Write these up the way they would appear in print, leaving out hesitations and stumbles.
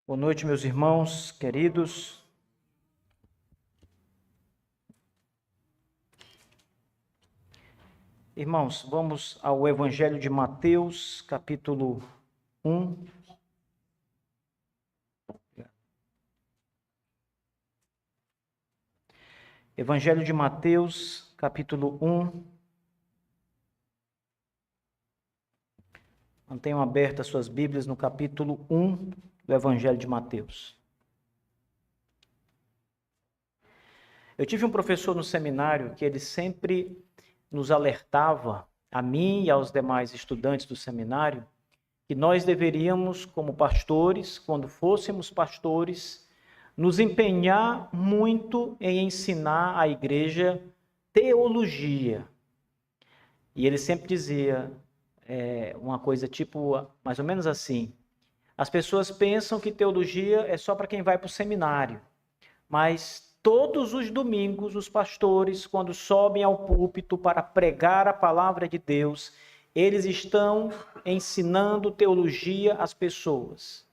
Boa noite, meus irmãos queridos. Irmãos, vamos ao Evangelho de Mateus, capítulo 1. Evangelho de Mateus, capítulo 1. Mantenham abertas suas Bíblias no capítulo 1 do Evangelho de Mateus. Eu tive um professor no seminário que ele sempre nos alertava, a mim e aos demais estudantes do seminário, que nós deveríamos, como pastores, quando fôssemos pastores, nos empenhar muito em ensinar à igreja teologia. E ele sempre dizia uma coisa tipo, mais ou menos assim: as pessoas pensam que teologia é só para quem vai para o seminário, mas todos os domingos os pastores, quando sobem ao púlpito para pregar a palavra de Deus, eles estão ensinando teologia às pessoas.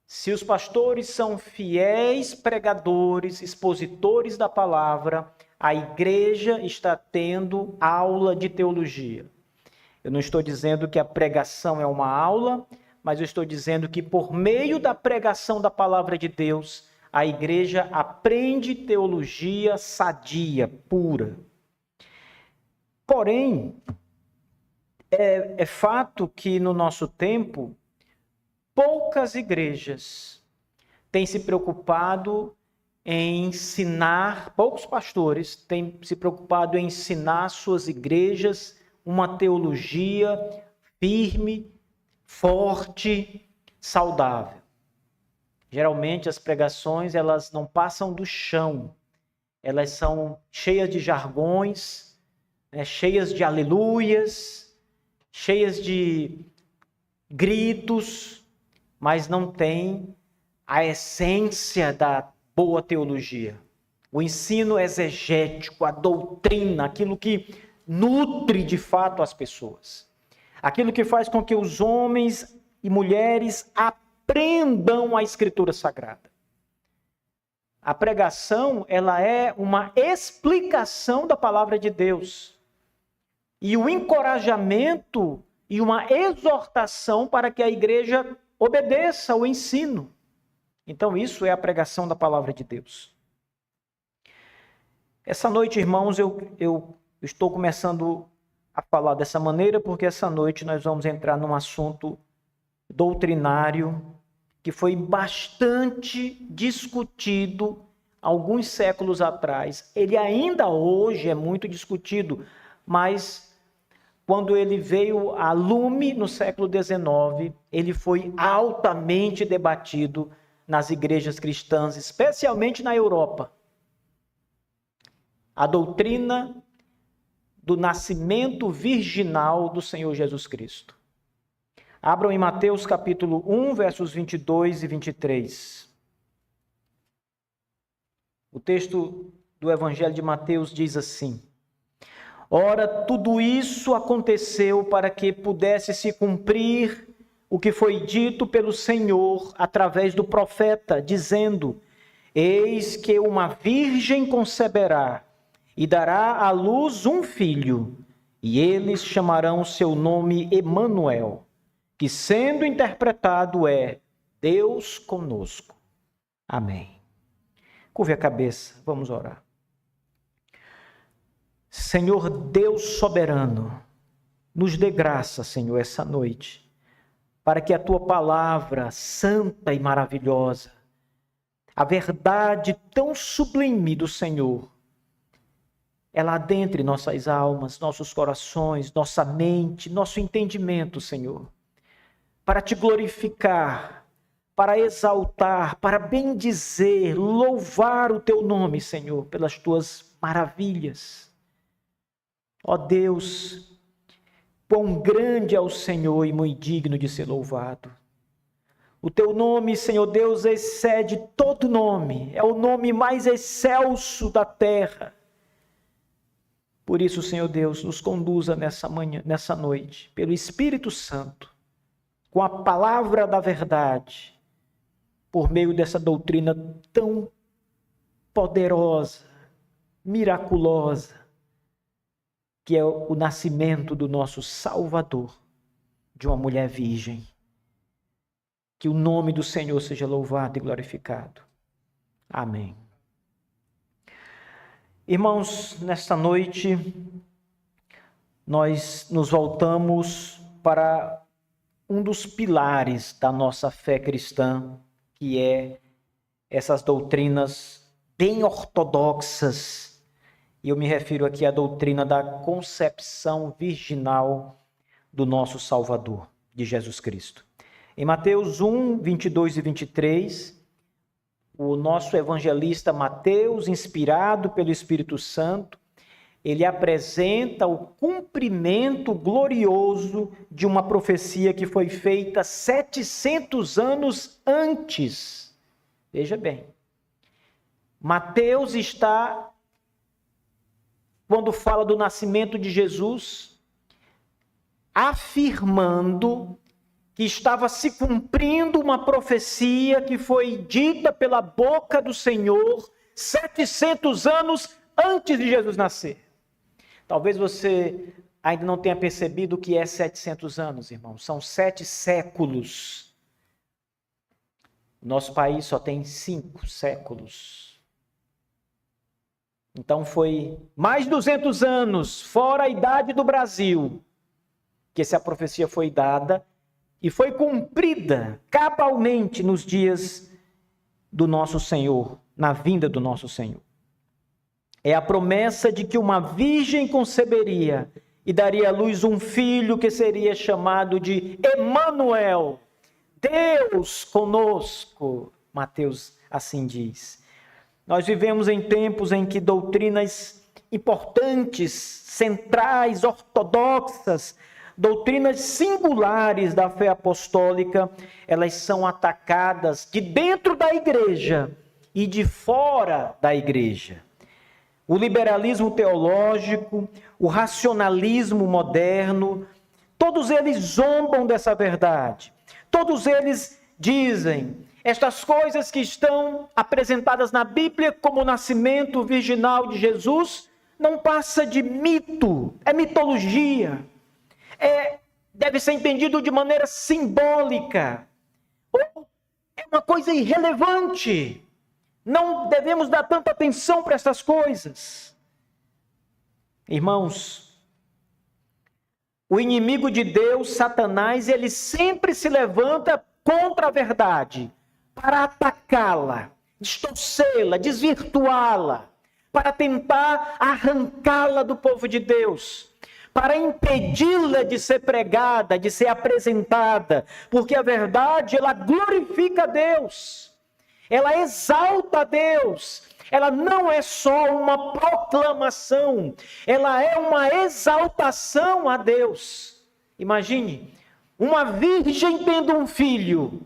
Se os pastores são fiéis pregadores, expositores da palavra, a igreja está tendo aula de teologia. Eu não estou dizendo que a pregação é uma aula, mas eu estou dizendo que por meio da pregação da palavra de Deus, a igreja aprende teologia sadia, pura. Porém, é fato que no nosso tempo, poucas igrejas têm se preocupado em ensinar, poucos pastores têm se preocupado em ensinar suas igrejas uma teologia firme, forte, saudável. Geralmente as pregações, elas não passam do chão, elas são cheias de jargões, cheias de aleluias, cheias de gritos, mas não tem a essência da boa teologia. O ensino exegético, a doutrina, aquilo que nutre de fato as pessoas. Aquilo que faz com que os homens e mulheres aprendam a Escritura Sagrada. A pregação, ela é uma explicação da palavra de Deus. E o encorajamento e uma exortação para que a igreja obedeça ao ensino. Então, isso é a pregação da palavra de Deus. Essa noite, irmãos, eu estou começando a falar dessa maneira porque essa noite nós vamos entrar num assunto doutrinário que foi bastante discutido alguns séculos atrás. Ele ainda hoje é muito discutido, mas quando ele veio a lume no século XIX, ele foi altamente debatido nas igrejas cristãs, especialmente na Europa. A doutrina do nascimento virginal do Senhor Jesus Cristo. Abram em Mateus capítulo 1, versos 22 e 23. O texto do Evangelho de Mateus diz assim: Ora, tudo isso aconteceu para que pudesse se cumprir o que foi dito pelo Senhor através do profeta, dizendo: Eis que uma virgem conceberá e dará à luz um filho, e eles chamarão o seu nome Emanuel, que sendo interpretado é Deus conosco. Amém. Curve a cabeça, vamos orar. Senhor Deus soberano, nos dê graça, Senhor, essa noite, para que a tua palavra santa e maravilhosa, a verdade tão sublime do Senhor, ela adentre nossas almas, nossos corações, nossa mente, nosso entendimento, Senhor, para te glorificar, para exaltar, para bendizer, louvar o teu nome, Senhor, pelas tuas maravilhas. Ó Deus, quão grande é o Senhor e muito digno de ser louvado. O teu nome, Senhor Deus, excede todo nome, é o nome mais excelso da terra. Por isso, Senhor Deus, nos conduza nessa manhã, nessa noite, pelo Espírito Santo, com a palavra da verdade, por meio dessa doutrina tão poderosa, miraculosa, que é o nascimento do nosso Salvador, de uma mulher virgem. Que o nome do Senhor seja louvado e glorificado. Amém. Irmãos, nesta noite, nós nos voltamos para um dos pilares da nossa fé cristã, que é essas doutrinas bem ortodoxas. E eu me refiro aqui à doutrina da concepção virginal do nosso Salvador, de Jesus Cristo. Em Mateus 1, 22 e 23, o nosso evangelista Mateus, inspirado pelo Espírito Santo, ele apresenta o cumprimento glorioso de uma profecia que foi feita 700 anos antes. Veja bem, Mateus está, quando fala do nascimento de Jesus, afirmando que estava se cumprindo uma profecia que foi dita pela boca do Senhor 700 anos antes de Jesus nascer. Talvez você ainda não tenha percebido o que é 700 anos, irmãos. São 7 séculos. Nosso país só tem 5 séculos. Então foi mais de 200 anos, fora a idade do Brasil, que essa profecia foi dada e foi cumprida cabalmente nos dias do nosso Senhor, na vinda do nosso Senhor. É a promessa de que uma virgem conceberia e daria à luz um filho que seria chamado de Emanuel, Deus conosco, Mateus assim diz. Nós vivemos em tempos em que doutrinas importantes, centrais, ortodoxas, doutrinas singulares da fé apostólica, elas são atacadas de dentro da igreja e de fora da igreja. O liberalismo teológico, o racionalismo moderno, todos eles zombam dessa verdade. Todos eles dizem, estas coisas que estão apresentadas na Bíblia como o nascimento virginal de Jesus, não passa de mito, é mitologia. Deve ser entendido de maneira simbólica, ou é uma coisa irrelevante. Não devemos dar tanta atenção para essas coisas. Irmãos, o inimigo de Deus, Satanás, ele sempre se levanta contra a verdade, para atacá-la, distorcê-la, desvirtuá-la, para tentar arrancá-la do povo de Deus, para impedi-la de ser pregada, de ser apresentada, porque a verdade, ela glorifica a Deus, ela exalta a Deus, ela não é só uma proclamação, ela é uma exaltação a Deus. Imagine, uma virgem tendo um filho,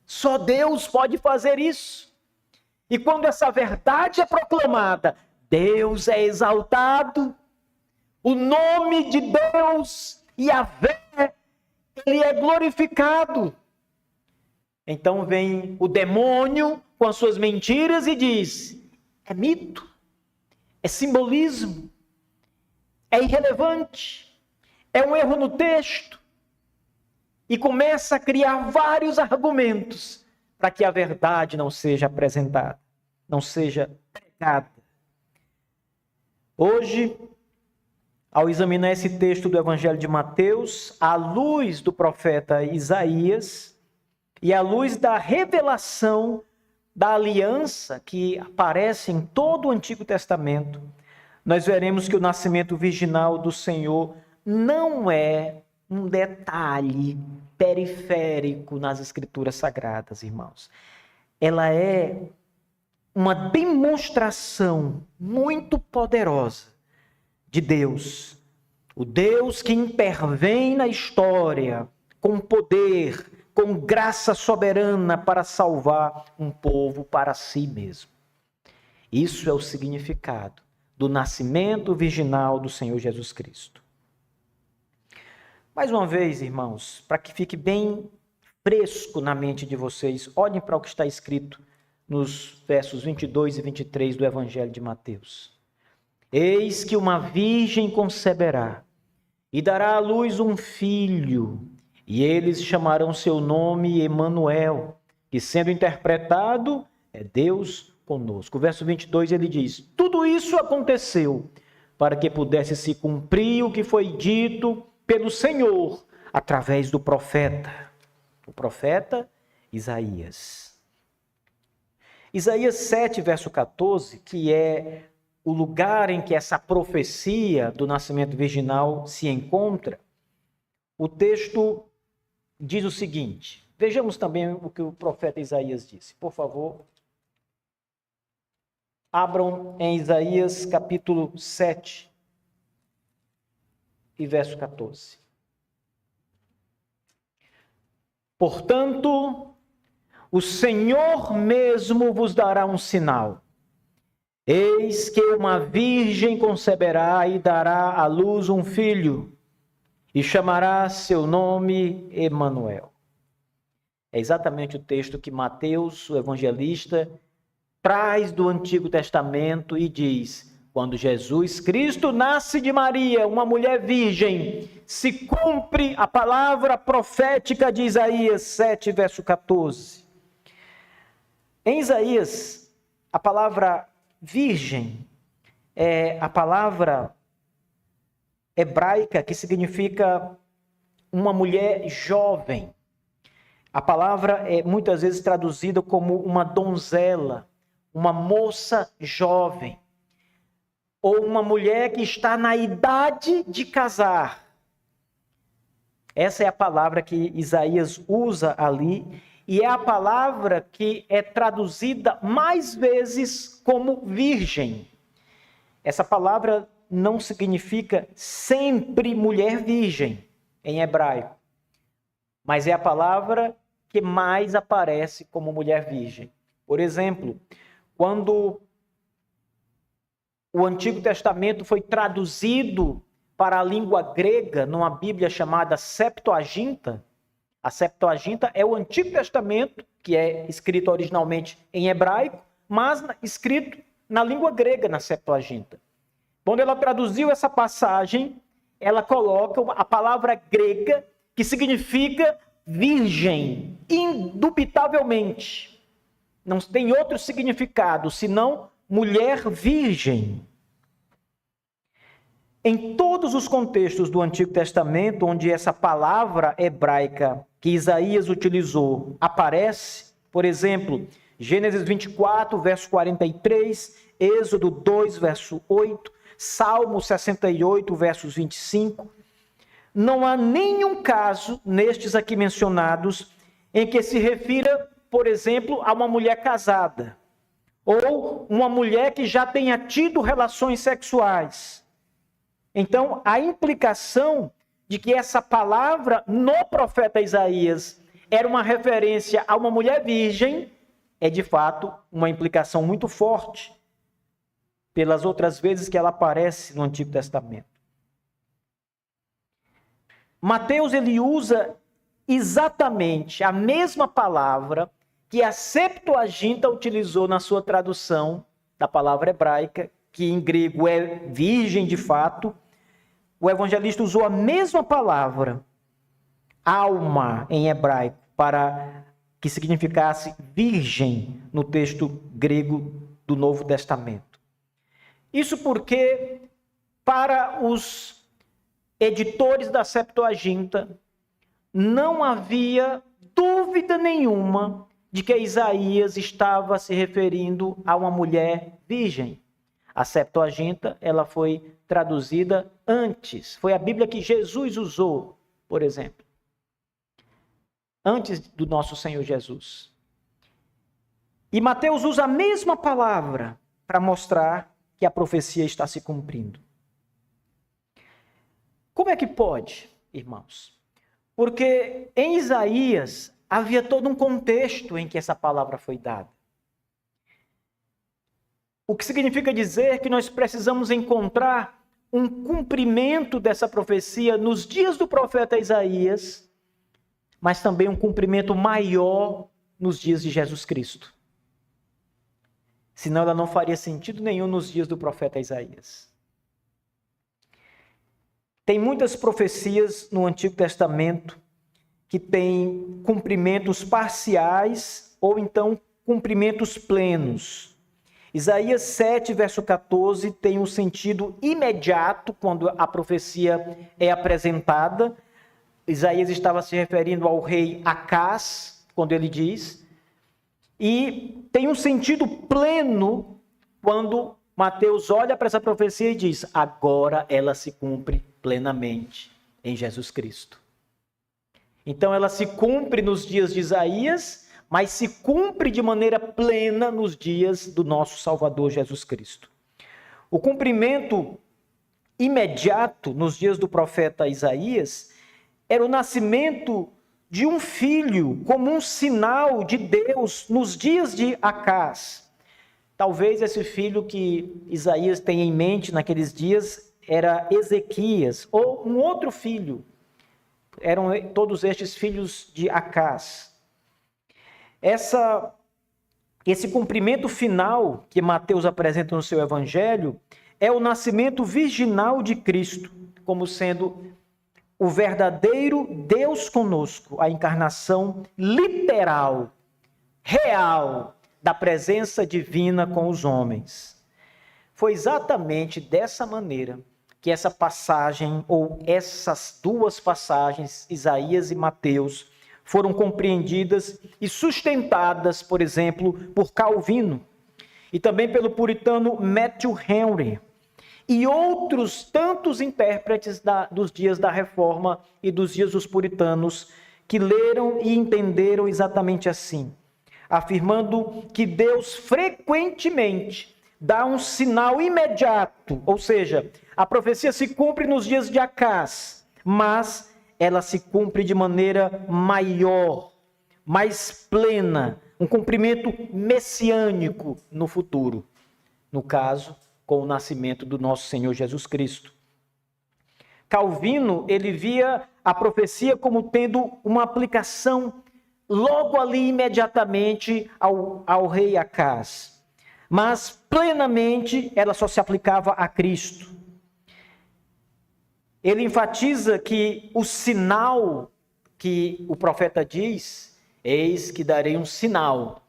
só Deus pode fazer isso. E quando essa verdade é proclamada, Deus é exaltado, o nome de Deus, Yahvé, ele é glorificado. Então vem o demônio com as suas mentiras e diz, é mito, é simbolismo, é irrelevante, é um erro no texto. E começa a criar vários argumentos para que a verdade não seja apresentada, não seja pregada. Hoje, ao examinar esse texto do Evangelho de Mateus, à luz do profeta Isaías e à luz da revelação da aliança que aparece em todo o Antigo Testamento, nós veremos que o nascimento virginal do Senhor não é um detalhe periférico nas Escrituras Sagradas, irmãos. Ela é uma demonstração muito poderosa de Deus. O Deus que intervém na história com poder, com graça soberana para salvar um povo para si mesmo. Isso é o significado do nascimento virginal do Senhor Jesus Cristo. Mais uma vez, irmãos, para que fique bem fresco na mente de vocês, olhem para o que está escrito nos versos 22 e 23 do Evangelho de Mateus. Eis que uma virgem conceberá e dará à luz um filho, e eles chamarão seu nome Emanuel, que sendo interpretado é Deus conosco. O verso 22 ele diz: tudo isso aconteceu para que pudesse se cumprir o que foi dito pelo Senhor através do profeta, o profeta Isaías. Isaías 7, verso 14, que é o lugar em que essa profecia do nascimento virginal se encontra, o texto diz o seguinte. Vejamos também o que o profeta Isaías disse. Por favor, abram em Isaías capítulo 7 e verso 14. Portanto, o Senhor mesmo vos dará um sinal. Eis que uma virgem conceberá e dará à luz um filho, e chamará seu nome Emanuel. É exatamente o texto que Mateus, o evangelista, traz do Antigo Testamento e diz: quando Jesus Cristo nasce de Maria, uma mulher virgem, se cumpre a palavra profética de Isaías 7, verso 14. Em Isaías, a palavra virgem é a palavra hebraica que significa uma mulher jovem. A palavra é muitas vezes traduzida como uma donzela, uma moça jovem, ou uma mulher que está na idade de casar. Essa é a palavra que Isaías usa ali, e é a palavra que é traduzida mais vezes como virgem. Essa palavra não significa sempre mulher virgem em hebraico, mas é a palavra que mais aparece como mulher virgem. Por exemplo, quando o Antigo Testamento foi traduzido para a língua grega numa Bíblia chamada Septuaginta, a Septuaginta é o Antigo Testamento, que é escrito originalmente em hebraico, mas escrito na língua grega, na Septuaginta. Quando ela traduziu essa passagem, ela coloca a palavra grega que significa virgem, indubitavelmente. Não tem outro significado, senão mulher virgem. Em todos os contextos do Antigo Testamento, onde essa palavra hebraica que Isaías utilizou aparece, por exemplo, Gênesis 24, verso 43, Êxodo 2, verso 8, Salmo 68, versos 25, não há nenhum caso nestes aqui mencionados em que se refira, por exemplo, a uma mulher casada ou uma mulher que já tenha tido relações sexuais. Então, a implicação de que essa palavra no profeta Isaías era uma referência a uma mulher virgem é, de fato, uma implicação muito forte pelas outras vezes que ela aparece no Antigo Testamento. Mateus ele usa exatamente a mesma palavra que a Septuaginta utilizou na sua tradução da palavra hebraica, que em grego é virgem de fato. O evangelista usou a mesma palavra, alma, em hebraico, para que significasse virgem no texto grego do Novo Testamento. Isso porque, para os editores da Septuaginta, não havia dúvida nenhuma de que Isaías estava se referindo a uma mulher virgem. A Septuaginta, ela foi traduzida antes. Foi a Bíblia que Jesus usou, por exemplo, antes do nosso Senhor Jesus. E Mateus usa a mesma palavra para mostrar que a profecia está se cumprindo. Como é que pode, irmãos? Porque em Isaías havia todo um contexto em que essa palavra foi dada. O que significa dizer que nós precisamos encontrar um cumprimento dessa profecia nos dias do profeta Isaías, mas também um cumprimento maior nos dias de Jesus Cristo. Senão ela não faria sentido nenhum nos dias do profeta Isaías. Tem muitas profecias no Antigo Testamento que têm cumprimentos parciais ou então cumprimentos plenos. Isaías 7, verso 14, tem um sentido imediato quando a profecia é apresentada. Isaías estava se referindo ao rei Acás, quando ele diz, e tem um sentido pleno quando Mateus olha para essa profecia e diz, agora ela se cumpre plenamente em Jesus Cristo. Então ela se cumpre nos dias de Isaías, mas se cumpre de maneira plena nos dias do nosso Salvador Jesus Cristo. O cumprimento imediato nos dias do profeta Isaías era o nascimento de um filho como um sinal de Deus nos dias de Acás. Talvez esse filho que Isaías tenha em mente naqueles dias era Ezequias, ou um outro filho. Eram todos estes filhos de Acás. Esse cumprimento final que Mateus apresenta no seu evangelho é o nascimento virginal de Cristo, como sendo o verdadeiro Deus conosco, a encarnação literal, real, da presença divina com os homens. Foi exatamente dessa maneira que essa passagem, ou essas duas passagens, Isaías e Mateus, foram compreendidas e sustentadas, por exemplo, por Calvino, e também pelo puritano Matthew Henry, e outros tantos intérpretes dos dias da Reforma e dos dias dos puritanos, que leram e entenderam exatamente assim, afirmando que Deus frequentemente dá um sinal imediato, ou seja, a profecia se cumpre nos dias de Acás, mas ela se cumpre de maneira maior, mais plena, um cumprimento messiânico no futuro, no caso, com o nascimento do nosso Senhor Jesus Cristo. Calvino, ele via a profecia como tendo uma aplicação logo ali, imediatamente, ao rei Acás. Mas, plenamente, ela só se aplicava a Cristo. Ele enfatiza que o sinal que o profeta diz, eis que darei um sinal.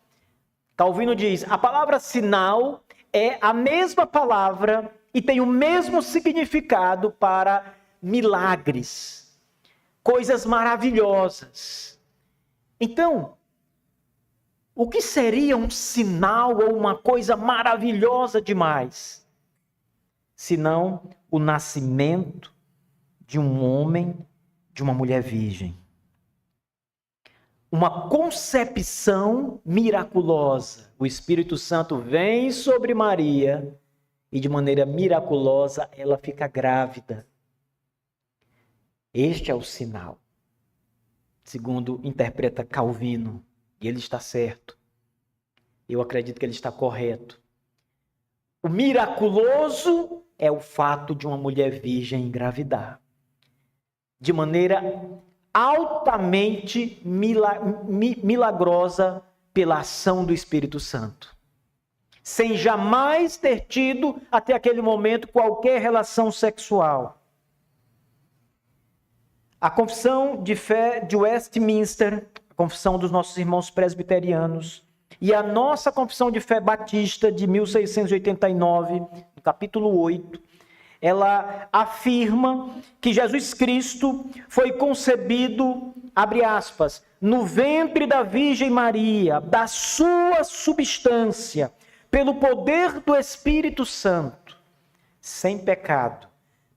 Calvino diz, a palavra sinal é a mesma palavra e tem o mesmo significado para milagres, coisas maravilhosas. Então, o que seria um sinal ou uma coisa maravilhosa demais? Senão o nascimento de um homem, de uma mulher virgem. Uma concepção miraculosa. O Espírito Santo vem sobre Maria e de maneira miraculosa ela fica grávida. Este é o sinal, segundo interpreta Calvino, e ele está certo. Eu acredito que ele está correto. O miraculoso é o fato de uma mulher virgem engravidar. De maneira altamente milagrosa pela ação do Espírito Santo. Sem jamais ter tido, até aquele momento, qualquer relação sexual. A confissão de fé de Westminster, a confissão dos nossos irmãos presbiterianos, e a nossa confissão de fé batista de 1689, no capítulo 8, ela afirma que Jesus Cristo foi concebido, abre aspas, no ventre da Virgem Maria, da sua substância, pelo poder do Espírito Santo, sem pecado,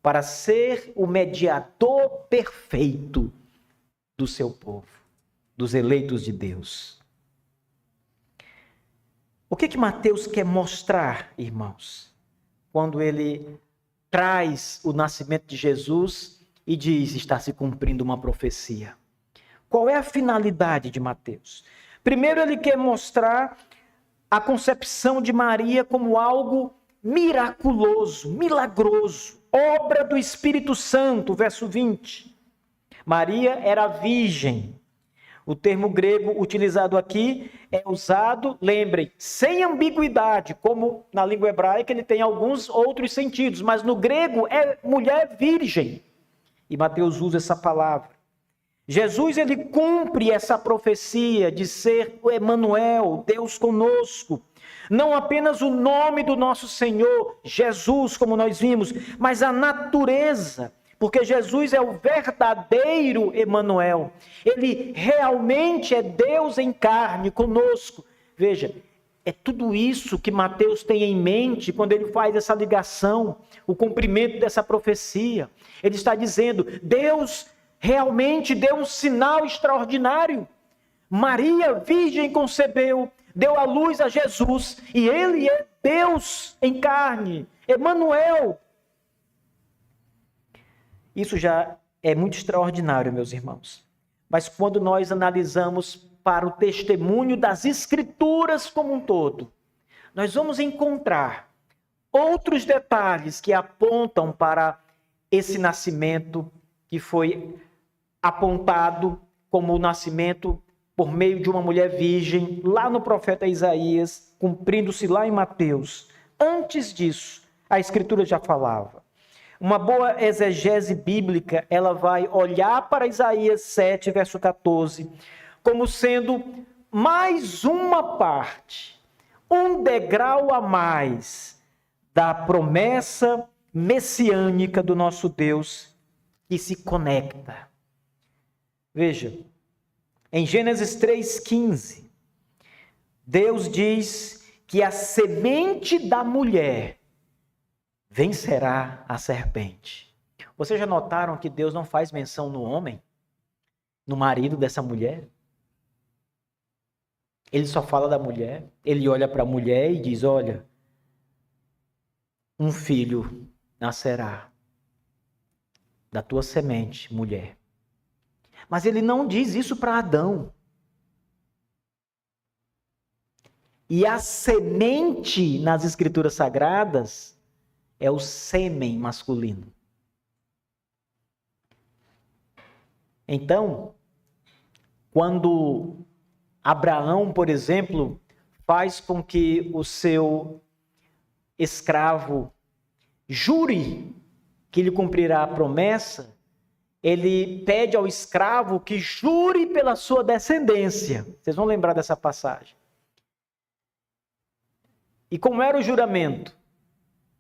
para ser o mediador perfeito do seu povo, dos eleitos de Deus. O que Mateus quer mostrar, irmãos, quando ele traz o nascimento de Jesus e diz, está se cumprindo uma profecia? Qual é a finalidade de Mateus? Primeiro, ele quer mostrar a concepção de Maria como algo miraculoso, milagroso, obra do Espírito Santo, verso 20. Maria era virgem, O termo grego utilizado aqui é usado, lembrem, sem ambiguidade, como na língua hebraica ele tem alguns outros sentidos, mas no grego é mulher virgem. E Mateus usa essa palavra. Jesus, ele cumpre essa profecia de ser o Emanuel, Deus conosco. Não apenas o nome do nosso Senhor, Jesus, como nós vimos, mas a natureza, porque Jesus é o verdadeiro Emanuel. Ele realmente é Deus em carne conosco. Veja, é tudo isso que Mateus tem em mente quando ele faz essa ligação, o cumprimento dessa profecia. Ele está dizendo, Deus realmente deu um sinal extraordinário. Maria, virgem, concebeu, deu à luz a Jesus, e ele é Deus em carne, Emanuel. Isso já é muito extraordinário, meus irmãos. Mas quando nós analisamos para o testemunho das Escrituras como um todo, nós vamos encontrar outros detalhes que apontam para esse nascimento que foi apontado como o nascimento por meio de uma mulher virgem, lá no profeta Isaías, cumprindo-se lá em Mateus. Antes disso, a Escritura já falava. Uma boa exegese bíblica, ela vai olhar para Isaías 7, verso 14, como sendo mais uma parte, um degrau a mais da promessa messiânica do nosso Deus que se conecta. Veja, em Gênesis 3,15, Deus diz que a semente da mulher vencerá a serpente. Vocês já notaram que Deus não faz menção no homem, no marido dessa mulher? Ele só fala da mulher, ele olha para a mulher e diz, olha, um filho nascerá da tua semente, mulher. Mas ele não diz isso para Adão. E a semente nas Escrituras Sagradas é o sêmen masculino. Então, quando Abraão, por exemplo, faz com que o seu escravo jure que lhe cumprirá a promessa, ele pede ao escravo que jure pela sua descendência. Vocês vão lembrar dessa passagem. E como era o juramento?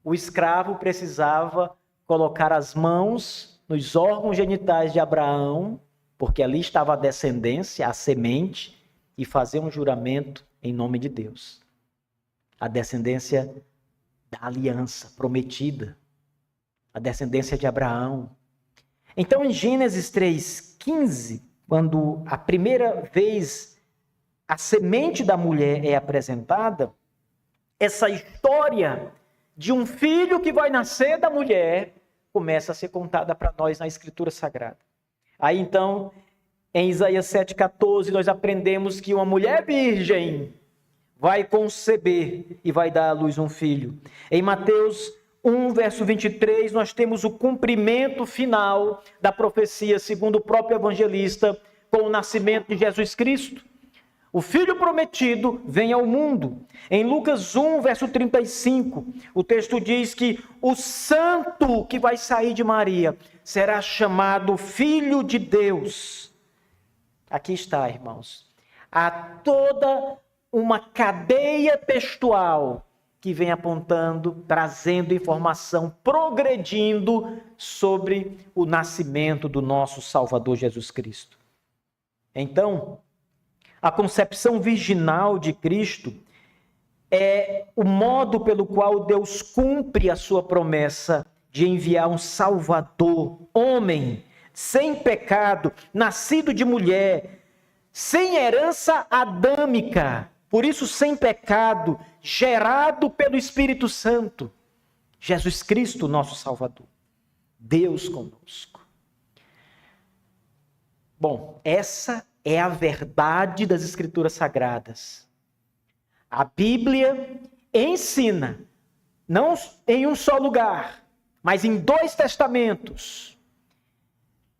O escravo precisava colocar as mãos nos órgãos genitais de Abraão, porque ali estava a descendência, a semente, e fazer um juramento em nome de Deus. A descendência da aliança prometida, a descendência de Abraão. Então, em Gênesis 3,15, quando a primeira vez a semente da mulher é apresentada, essa história de um filho que vai nascer da mulher começa a ser contada para nós na Escritura Sagrada. Aí, então, em Isaías 7,14, nós aprendemos que uma mulher virgem vai conceber e vai dar à luz um filho. Em Mateus 1, verso 23, nós temos o cumprimento final da profecia, segundo o próprio evangelista, com o nascimento de Jesus Cristo. O Filho prometido vem ao mundo. Em Lucas 1, verso 35, o texto diz que o santo que vai sair de Maria será chamado Filho de Deus. Aqui está, irmãos. Há toda uma cadeia textual que vem apontando, trazendo informação, progredindo sobre o nascimento do nosso Salvador Jesus Cristo. Então, a concepção virginal de Cristo é o modo pelo qual Deus cumpre a sua promessa de enviar um Salvador, homem, sem pecado, nascido de mulher, sem herança adâmica, por isso sem pecado, gerado pelo Espírito Santo. Jesus Cristo, nosso Salvador. Deus conosco. Bom, essa é a verdade das Escrituras Sagradas. A Bíblia ensina, não em um só lugar, mas em 2 testamentos,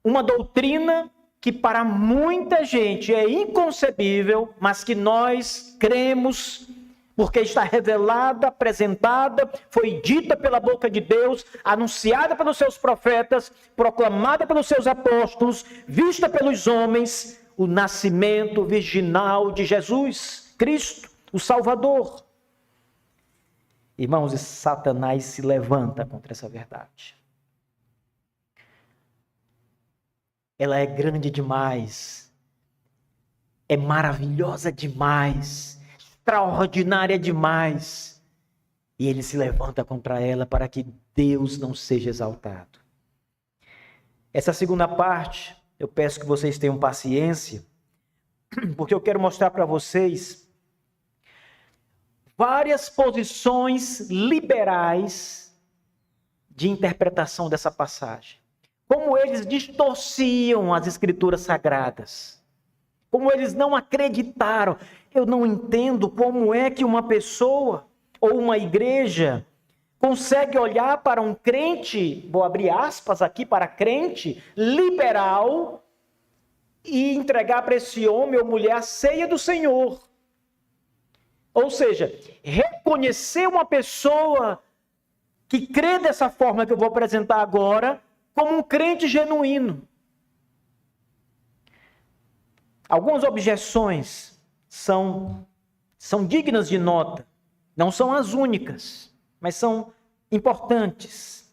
uma doutrina que para muita gente é inconcebível, mas que nós cremos, porque está revelada, apresentada, foi dita pela boca de Deus, anunciada pelos seus profetas, proclamada pelos seus apóstolos, vista pelos homens, o nascimento virginal de Jesus Cristo, o Salvador. Irmãos, e Satanás se levanta contra essa verdade. Ela é grande demais, é maravilhosa demais, extraordinária demais. E ele se levanta contra ela para que Deus não seja exaltado. Essa segunda parte, eu peço que vocês tenham paciência, porque eu quero mostrar para vocês várias posições liberais de interpretação dessa passagem. Como eles distorciam as escrituras sagradas. Como eles não acreditaram. Eu não entendo como é que uma pessoa ou uma igreja consegue olhar para um crente, vou abrir aspas aqui para crente, liberal, e entregar para esse homem ou mulher a ceia do Senhor. Ou seja, reconhecer uma pessoa que crê dessa forma que eu vou apresentar agora, como um crente genuíno. Algumas objeções são dignas de nota. Não são as únicas, mas são importantes.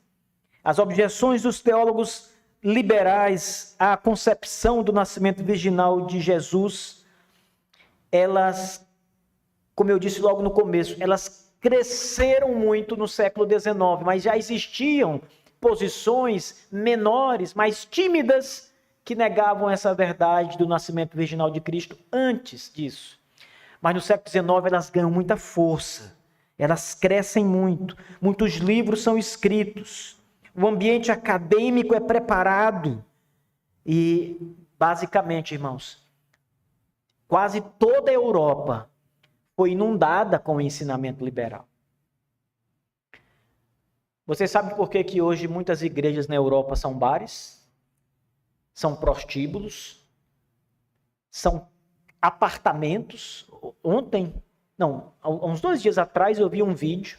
As objeções dos teólogos liberais à concepção do nascimento virginal de Jesus, elas, como eu disse logo no começo, elas cresceram muito no século XIX, mas já existiam posições menores, mais tímidas, que negavam essa verdade do nascimento virginal de Cristo antes disso. Mas no século XIX elas ganham muita força, elas crescem muito, muitos livros são escritos, o ambiente acadêmico é preparado e, basicamente, irmãos, quase toda a Europa foi inundada com o ensinamento liberal. Você sabe por que hoje muitas igrejas na Europa são bares? São prostíbulos? São apartamentos? Há uns 2 dias atrás eu vi um vídeo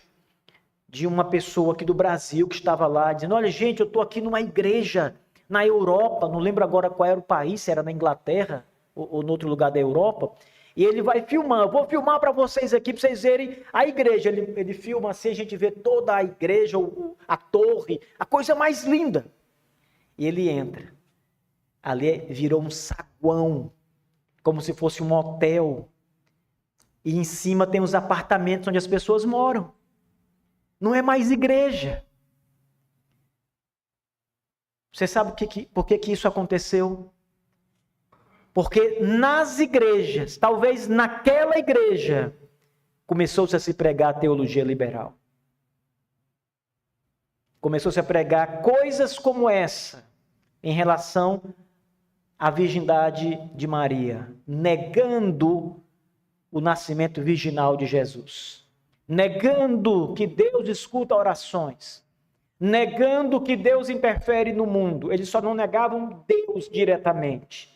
de uma pessoa aqui do Brasil que estava lá dizendo: olha gente, eu estou aqui numa igreja na Europa, não lembro agora qual era o país, se era na Inglaterra ou em outro lugar da Europa. E ele vai filmar, eu vou filmar para vocês aqui, para vocês verem a igreja. Ele filma assim, a gente vê toda a igreja, a torre, a coisa mais linda. E ele entra. Ali virou um saguão, como se fosse um hotel. E em cima tem os apartamentos onde as pessoas moram. Não é mais igreja. Você sabe por que isso aconteceu? Porque nas igrejas, talvez naquela igreja, começou-se a se pregar a teologia liberal. Começou-se a pregar coisas como essa, em relação à virgindade de Maria, negando o nascimento virginal de Jesus, negando que Deus escuta orações, negando que Deus interfere no mundo. Eles só não negavam Deus diretamente.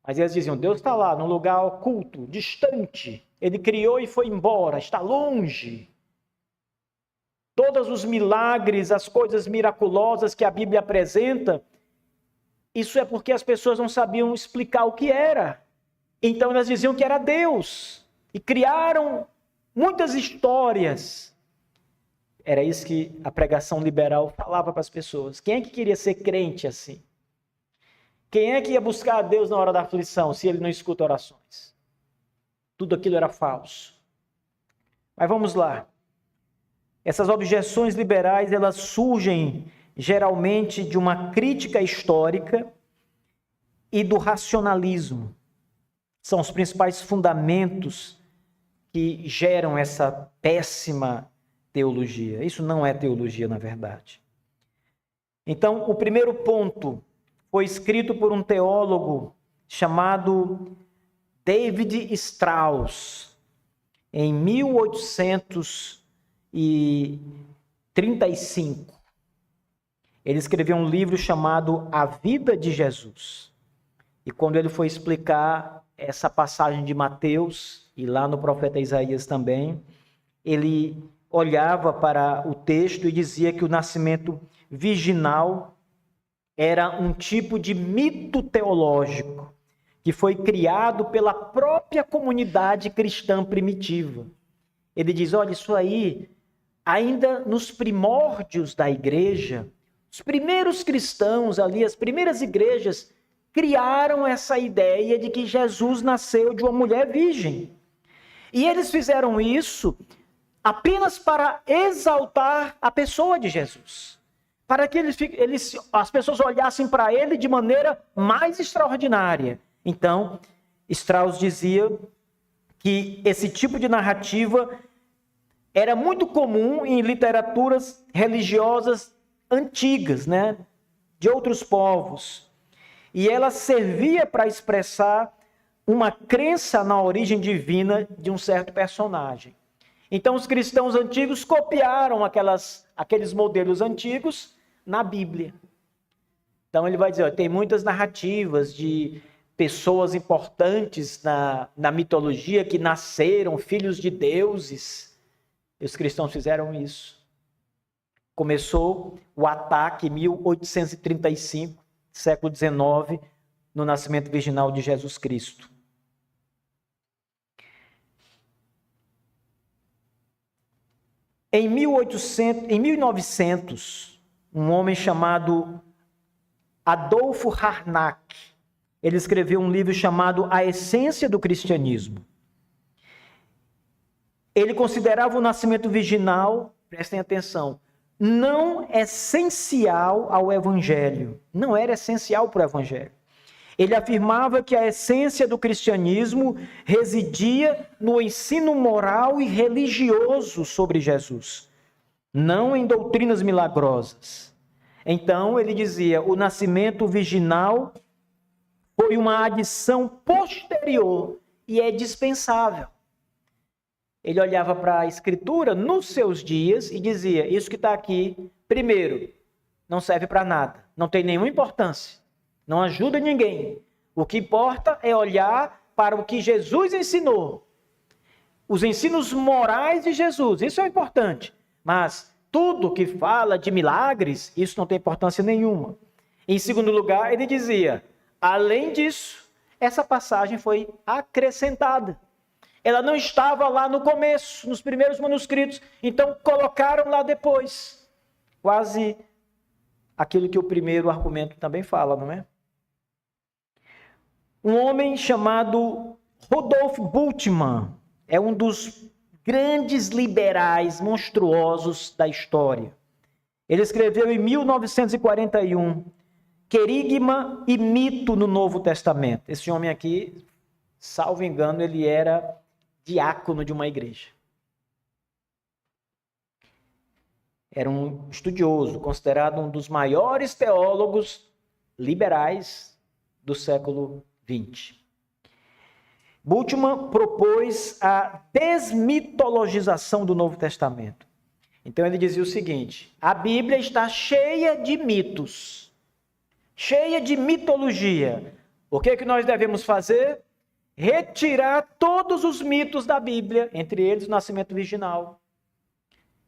Mas eles diziam: Deus está lá, num lugar oculto, distante. Ele criou e foi embora, está longe. Todos os milagres, as coisas miraculosas que a Bíblia apresenta, isso é porque as pessoas não sabiam explicar o que era. Então elas diziam que era Deus. E criaram muitas histórias. Era isso que a pregação liberal falava para as pessoas. Quem é que queria ser crente assim? Quem é que ia buscar a Deus na hora da aflição, se ele não escuta orações? Tudo aquilo era falso. Mas vamos lá. Essas objeções liberais, elas surgem geralmente de uma crítica histórica e do racionalismo. São os principais fundamentos que geram essa péssima teologia. Isso não é teologia, na verdade. Então, o primeiro ponto foi escrito por um teólogo chamado David Strauss, em 1835. Ele escreveu um livro chamado A Vida de Jesus. E quando ele foi explicar essa passagem de Mateus, e lá no profeta Isaías também, ele olhava para o texto e dizia que o nascimento virginal era um tipo de mito teológico que foi criado pela própria comunidade cristã primitiva. Ele diz, olha, isso aí, ainda nos primórdios da igreja, os primeiros cristãos ali, as primeiras igrejas, criaram essa ideia de que Jesus nasceu de uma mulher virgem. E eles fizeram isso apenas para exaltar a pessoa de Jesus. Para que as pessoas olhassem para ele de maneira mais extraordinária. Então, Strauss dizia que esse tipo de narrativa era muito comum em literaturas religiosas antigas, né, de outros povos. E ela servia para expressar uma crença na origem divina de um certo personagem. Então, os cristãos antigos copiaram aqueles modelos antigos na Bíblia. Então, ele vai dizer, ó, tem muitas narrativas de pessoas importantes na mitologia que nasceram, filhos de deuses. E os cristãos fizeram isso. Começou o ataque em 1835, século XIX, no nascimento virginal de Jesus Cristo. Em 1900, um homem chamado Adolfo Harnack, ele escreveu um livro chamado A Essência do Cristianismo. Ele considerava o nascimento virginal, prestem atenção, não essencial ao Evangelho. Não era essencial para o Evangelho. Ele afirmava que a essência do cristianismo residia no ensino moral e religioso sobre Jesus, não em doutrinas milagrosas. Então, ele dizia, o nascimento virginal foi uma adição posterior e é dispensável. Ele olhava para a Escritura nos seus dias e dizia, isso que está aqui, primeiro, não serve para nada, não tem nenhuma importância, não ajuda ninguém. O que importa é olhar para o que Jesus ensinou, os ensinos morais de Jesus, isso é importante, mas tudo que fala de milagres, isso não tem importância nenhuma. Em segundo lugar, ele dizia, além disso, essa passagem foi acrescentada. Ela não estava lá no começo, nos primeiros manuscritos, então colocaram lá depois. Quase aquilo que o primeiro argumento também fala, não é? Um homem chamado Rudolf Bultmann é um dos grandes liberais monstruosos da história. Ele escreveu em 1941, Querigma e Mito no Novo Testamento. Esse homem aqui, salvo engano, ele era diácono de uma igreja. Era um estudioso, considerado um dos maiores teólogos liberais do século XX. Bultmann propôs a desmitologização do Novo Testamento. Então ele dizia o seguinte, a Bíblia está cheia de mitos, cheia de mitologia. O que é que nós devemos fazer? Retirar todos os mitos da Bíblia, entre eles o nascimento virginal.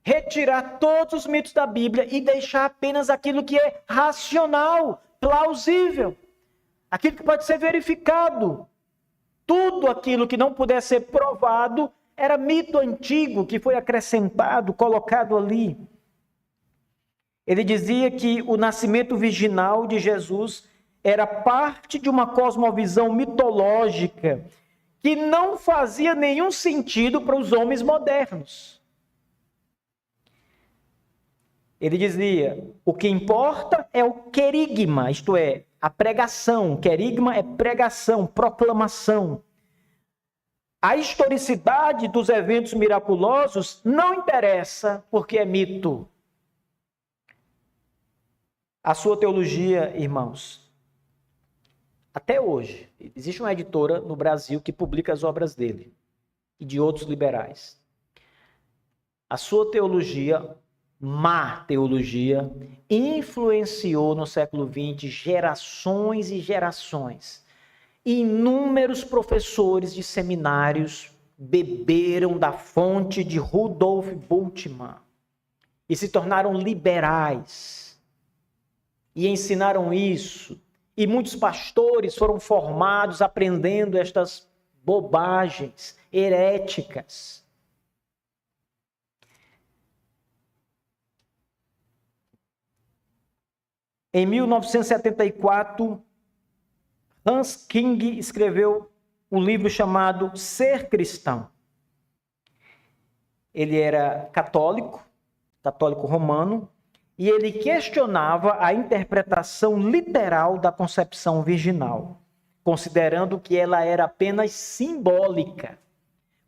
Retirar todos os mitos da Bíblia e deixar apenas aquilo que é racional, plausível. Aquilo que pode ser verificado. Tudo aquilo que não puder ser provado era mito antigo que foi acrescentado, colocado ali. Ele dizia que o nascimento virginal de Jesus era parte de uma cosmovisão mitológica que não fazia nenhum sentido para os homens modernos. Ele dizia, o que importa é o querigma, isto é, a pregação. Querigma é pregação, proclamação. A historicidade dos eventos miraculosos não interessa porque é mito. A sua teologia, irmãos, até hoje, existe uma editora no Brasil que publica as obras dele e de outros liberais. A sua teologia, má teologia, influenciou no século XX gerações e gerações. Inúmeros professores de seminários beberam da fonte de Rudolf Bultmann e se tornaram liberais e ensinaram isso. E muitos pastores foram formados aprendendo estas bobagens heréticas. Em 1974, Hans King escreveu um livro chamado Ser Cristão. Ele era católico romano, e ele questionava a interpretação literal da concepção virginal, considerando que ela era apenas simbólica.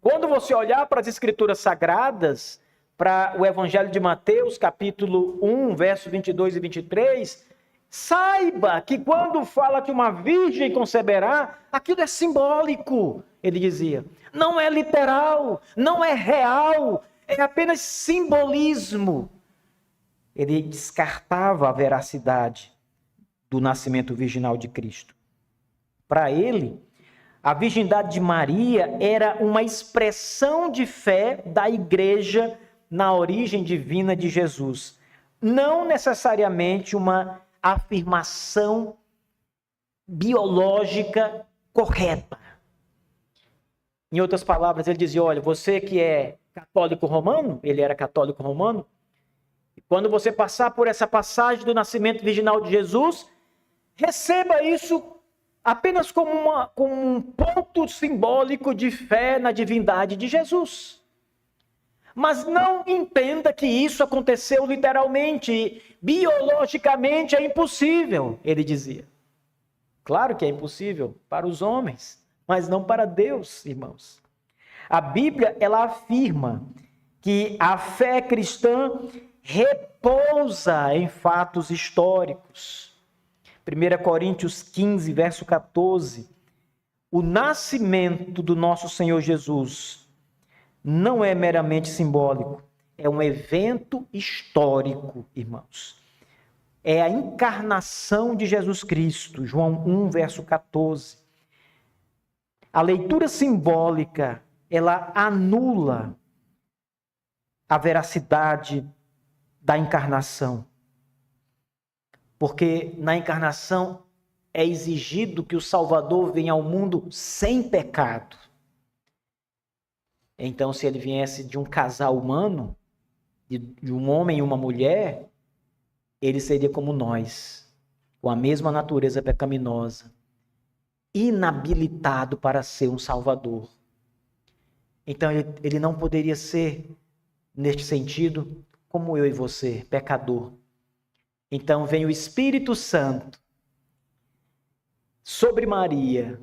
Quando você olhar para as Escrituras Sagradas, para o Evangelho de Mateus, capítulo 1, versos 22 e 23, saiba que quando fala que uma virgem conceberá, aquilo é simbólico, ele dizia. Não é literal, não é real, é apenas simbolismo. Ele descartava a veracidade do nascimento virginal de Cristo. Para ele, a virgindade de Maria era uma expressão de fé da igreja na origem divina de Jesus. Não necessariamente uma afirmação biológica correta. Em outras palavras, ele dizia, olha, você que é católico romano, ele era católico romano, quando você passar por essa passagem do nascimento virginal de Jesus, receba isso apenas como um ponto simbólico de fé na divindade de Jesus. Mas não entenda que isso aconteceu literalmente, biologicamente é impossível, ele dizia. Claro que é impossível para os homens, mas não para Deus, irmãos. A Bíblia, ela afirma que a fé cristã repousa em fatos históricos. 1 Coríntios 15, verso 14. O nascimento do nosso Senhor Jesus não é meramente simbólico, é um evento histórico, irmãos. É a encarnação de Jesus Cristo, João 1, verso 14. A leitura simbólica, ela anula a veracidade da encarnação. Porque na encarnação é exigido que o Salvador venha ao mundo sem pecado. Então, se ele viesse de um casal humano, de um homem e uma mulher, ele seria como nós, com a mesma natureza pecaminosa, inabilitado para ser um Salvador. Então, ele não poderia ser, neste sentido, como eu e você, pecador. Então, vem o Espírito Santo sobre Maria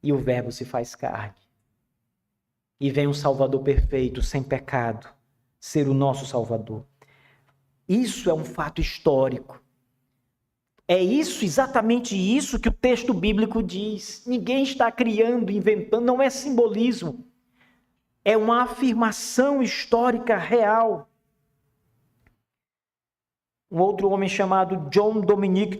e o Verbo se faz carne. E vem um Salvador perfeito, sem pecado, ser o nosso Salvador. Isso é um fato histórico. É isso, exatamente isso que o texto bíblico diz. Ninguém está criando, inventando, não é simbolismo. É uma afirmação histórica real. Um outro homem chamado John Dominic